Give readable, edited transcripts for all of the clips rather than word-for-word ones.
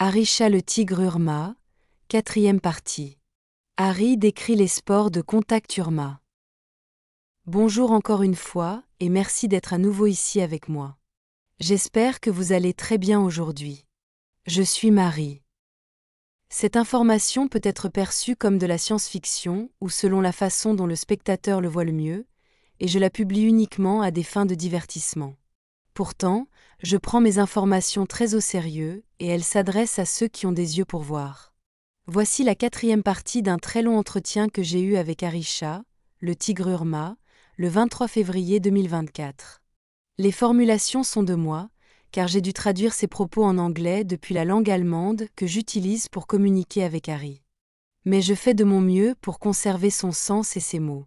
Arisha le tigre Urma, 4e partie. Harry décrit les sports de contact Urma. Bonjour encore une fois, et merci d'être à nouveau ici avec moi. J'espère que vous allez très bien aujourd'hui. Je suis Marie. Cette information peut être perçue comme de la science-fiction ou selon la façon dont le spectateur le voit le mieux, et je la publie uniquement à des fins de divertissement. Pourtant, je prends mes informations très au sérieux et elles s'adressent à ceux qui ont des yeux pour voir. Voici la 4e partie d'un très long entretien que j'ai eu avec Arisha, le tigre Urma, le 23 février 2024. Les formulations sont de moi, car j'ai dû traduire ses propos en anglais depuis la langue allemande que j'utilise pour communiquer avec Harry. Mais je fais de mon mieux pour conserver son sens et ses mots.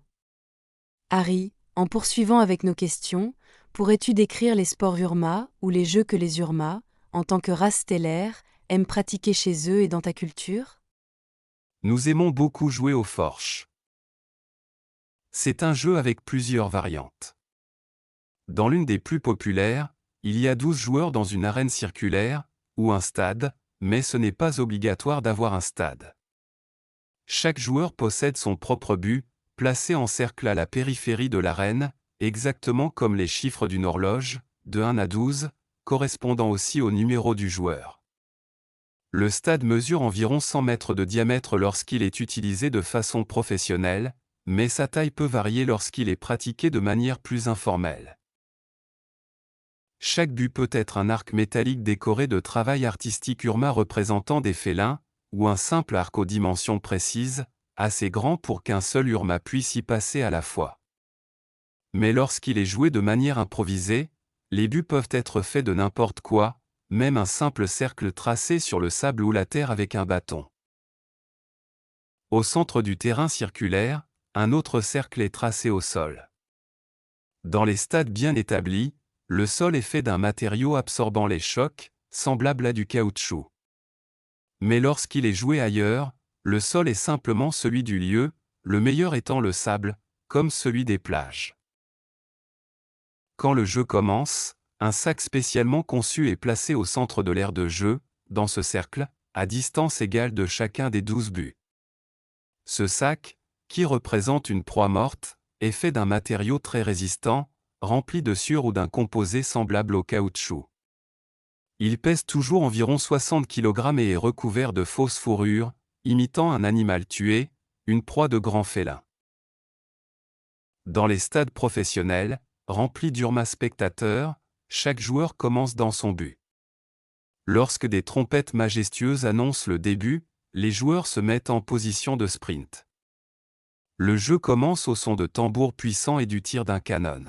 Harry, en poursuivant avec nos questions, pourrais-tu décrire les sports Urma ou les jeux que les Urma, en tant que race stellaire, aiment pratiquer chez eux et dans ta culture? Nous aimons beaucoup jouer au Forge. C'est un jeu avec plusieurs variantes. Dans l'une des plus populaires, il y a 12 joueurs dans une arène circulaire, ou un stade, mais ce n'est pas obligatoire d'avoir un stade. Chaque joueur possède son propre but, placé en cercle à la périphérie de l'arène, exactement comme les chiffres d'une horloge, de 1 à 12, correspondant aussi au numéro du joueur. Le stade mesure environ 100 mètres de diamètre lorsqu'il est utilisé de façon professionnelle, mais sa taille peut varier lorsqu'il est pratiqué de manière plus informelle. Chaque but peut être un arc métallique décoré de travail artistique Urma représentant des félins, ou un simple arc aux dimensions précises, assez grand pour qu'un seul Urma puisse y passer à la fois. Mais lorsqu'il est joué de manière improvisée, les buts peuvent être faits de n'importe quoi, même un simple cercle tracé sur le sable ou la terre avec un bâton. Au centre du terrain circulaire, un autre cercle est tracé au sol. Dans les stades bien établis, le sol est fait d'un matériau absorbant les chocs, semblable à du caoutchouc. Mais lorsqu'il est joué ailleurs, le sol est simplement celui du lieu, le meilleur étant le sable, comme celui des plages. Quand le jeu commence, un sac spécialement conçu est placé au centre de l'aire de jeu, dans ce cercle, à distance égale de chacun des 12 buts. Ce sac, qui représente une proie morte, est fait d'un matériau très résistant, rempli de sueur ou d'un composé semblable au caoutchouc. Il pèse toujours environ 60 kg et est recouvert de fausses fourrures, imitant un animal tué, une proie de grand félin. Dans les stades professionnels, remplis d'Urma spectateurs, chaque joueur commence dans son but. Lorsque des trompettes majestueuses annoncent le début, les joueurs se mettent en position de sprint. Le jeu commence au son de tambours puissants et du tir d'un canon.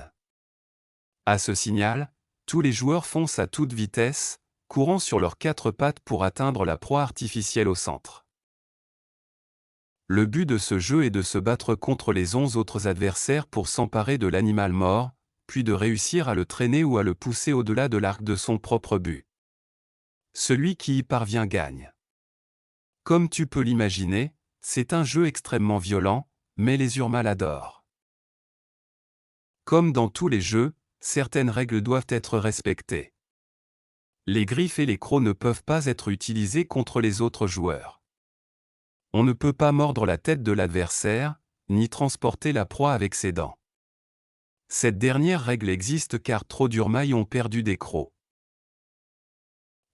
À ce signal, tous les joueurs foncent à toute vitesse, courant sur leurs 4 pattes pour atteindre la proie artificielle au centre. Le but de ce jeu est de se battre contre les 11 autres adversaires pour s'emparer de l'animal mort, puis de réussir à le traîner ou à le pousser au-delà de l'arc de son propre but. Celui qui y parvient gagne. Comme tu peux l'imaginer, c'est un jeu extrêmement violent, mais les Urma l'adorent. Comme dans tous les jeux, certaines règles doivent être respectées. Les griffes et les crocs ne peuvent pas être utilisés contre les autres joueurs. On ne peut pas mordre la tête de l'adversaire, ni transporter la proie avec ses dents. Cette dernière règle existe car trop d'Urma y ont perdu des crocs.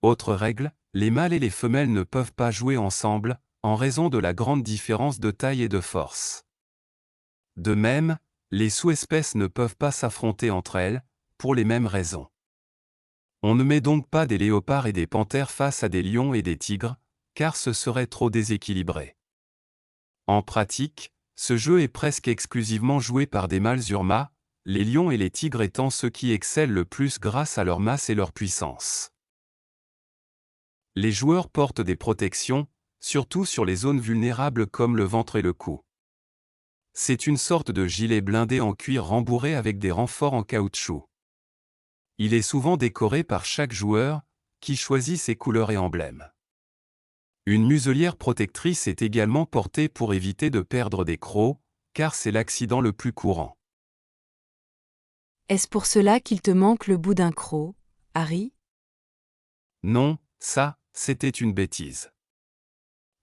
Autre règle, les mâles et les femelles ne peuvent pas jouer ensemble, en raison de la grande différence de taille et de force. De même, les sous-espèces ne peuvent pas s'affronter entre elles, pour les mêmes raisons. On ne met donc pas des léopards et des panthères face à des lions et des tigres, car ce serait trop déséquilibré. En pratique, ce jeu est presque exclusivement joué par des mâles Urma, les lions et les tigres étant ceux qui excellent le plus grâce à leur masse et leur puissance. Les joueurs portent des protections, surtout sur les zones vulnérables comme le ventre et le cou. C'est une sorte de gilet blindé en cuir rembourré avec des renforts en caoutchouc. Il est souvent décoré par chaque joueur, qui choisit ses couleurs et emblèmes. Une muselière protectrice est également portée pour éviter de perdre des crocs, car c'est l'accident le plus courant. Est-ce pour cela qu'il te manque le bout d'un croc, Harry? Non, ça c'était une bêtise.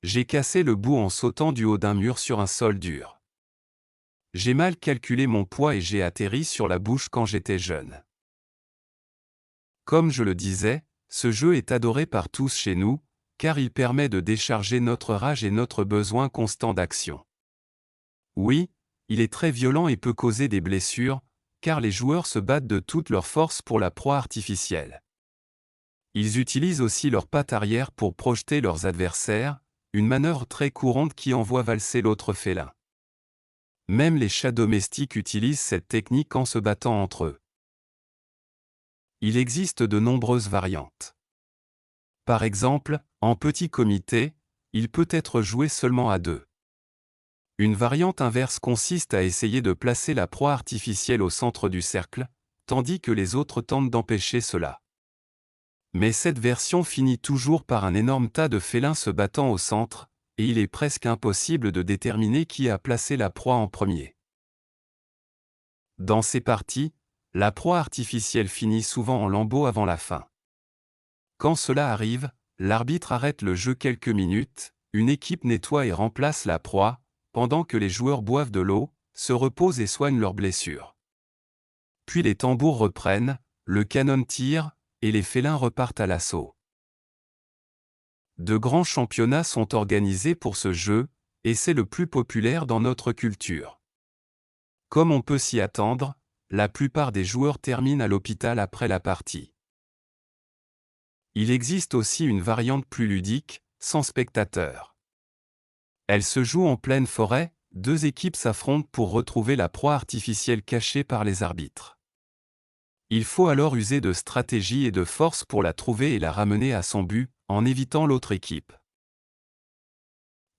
J'ai cassé le bout en sautant du haut d'un mur sur un sol dur. J'ai mal calculé mon poids et j'ai atterri sur la bouche quand j'étais jeune. Comme je le disais, ce jeu est adoré par tous chez nous, car il permet de décharger notre rage et notre besoin constant d'action. Oui, il est très violent et peut causer des blessures, car les joueurs se battent de toute leur force pour la proie artificielle. Ils utilisent aussi leurs pattes arrière pour projeter leurs adversaires, une manœuvre très courante qui envoie valser l'autre félin. Même les chats domestiques utilisent cette technique en se battant entre eux. Il existe de nombreuses variantes. Par exemple, en petit comité, il peut être joué seulement à deux. Une variante inverse consiste à essayer de placer la proie artificielle au centre du cercle, tandis que les autres tentent d'empêcher cela. Mais cette version finit toujours par un énorme tas de félins se battant au centre, et il est presque impossible de déterminer qui a placé la proie en premier. Dans ces parties, la proie artificielle finit souvent en lambeaux avant la fin. Quand cela arrive, l'arbitre arrête le jeu quelques minutes, une équipe nettoie et remplace la proie, pendant que les joueurs boivent de l'eau, se reposent et soignent leurs blessures. Puis les tambours reprennent, le canon tire, et les félins repartent à l'assaut. De grands championnats sont organisés pour ce jeu, et c'est le plus populaire dans notre culture. Comme on peut s'y attendre, la plupart des joueurs terminent à l'hôpital après la partie. Il existe aussi une variante plus ludique, sans spectateurs. Elle se joue en pleine forêt, deux équipes s'affrontent pour retrouver la proie artificielle cachée par les arbitres. Il faut alors user de stratégie et de force pour la trouver et la ramener à son but, en évitant l'autre équipe.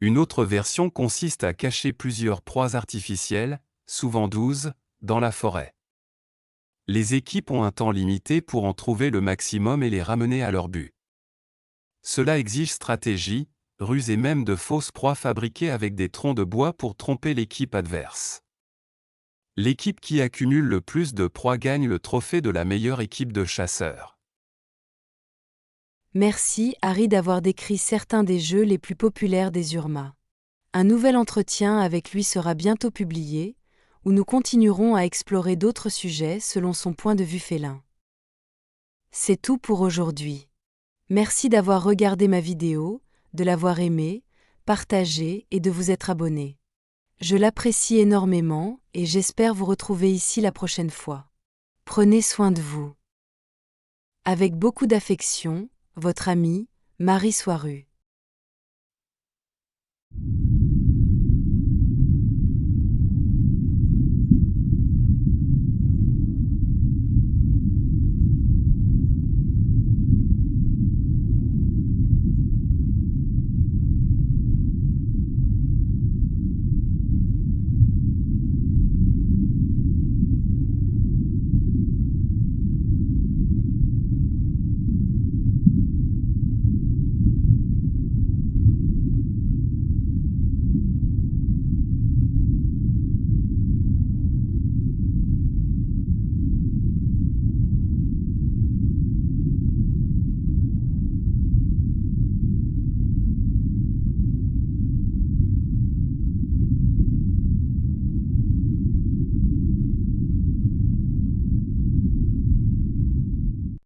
Une autre version consiste à cacher plusieurs proies artificielles, souvent 12, dans la forêt. Les équipes ont un temps limité pour en trouver le maximum et les ramener à leur but. Cela exige stratégie, ruse et même de fausses proies fabriquées avec des troncs de bois pour tromper l'équipe adverse. L'équipe qui accumule le plus de proies gagne le trophée de la meilleure équipe de chasseurs. Merci Harry d'avoir décrit certains des jeux les plus populaires des Urma. Un nouvel entretien avec lui sera bientôt publié, où nous continuerons à explorer d'autres sujets selon son point de vue félin. C'est tout pour aujourd'hui. Merci d'avoir regardé ma vidéo, de l'avoir aimée, partagée et de vous être abonné. Je l'apprécie énormément et j'espère vous retrouver ici la prochaine fois. Prenez soin de vous. Avec beaucoup d'affection, votre amie, Marie Soiru.